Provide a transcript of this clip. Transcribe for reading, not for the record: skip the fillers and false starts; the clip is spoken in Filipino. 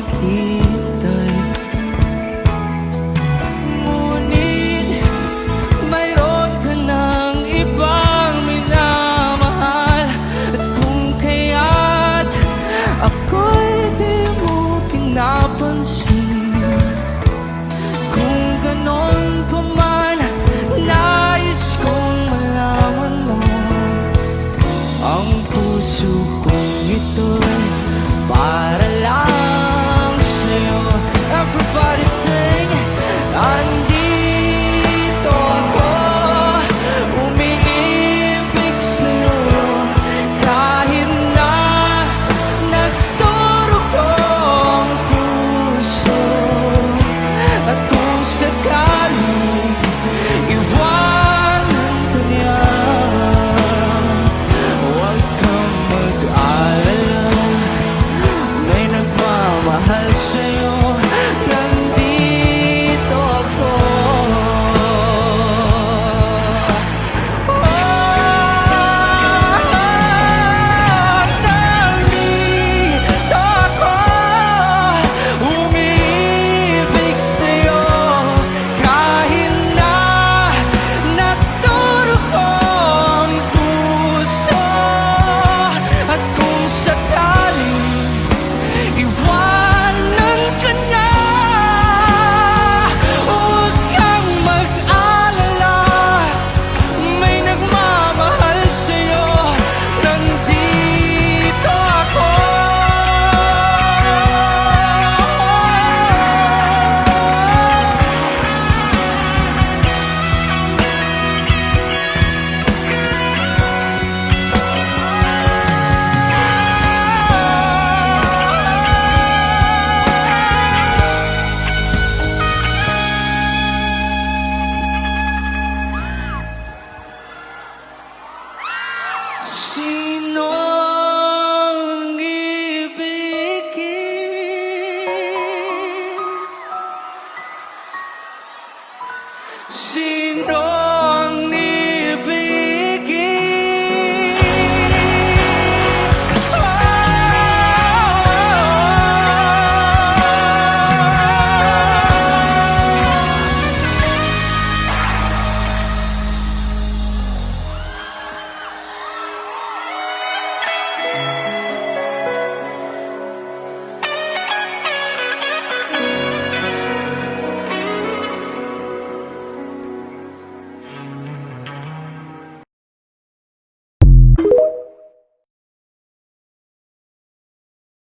maghintay. Ngunit mayroon ka ng ibang minamahal, at kung kaya't ako'y di mo pinapansin. Kung ganon pa man, nais kong malaman mo ang puso kong ito'y para lang sa'yo. Everybody sing! Andito ako, umiibig sa'yo, kahit na nagdurugo ang puso. At kung sakaling iwanan ka niya, huwag kang mag-alala, may nagmamahal sa'yo. Nandito ako. Nandito ako, umiibig sa'yo, kahit na nagdurugo ang puso. At kung sakaling iwanan ka niya, huwag kang mag-alala, may nagmamahal sa'yo. Nandito ako. See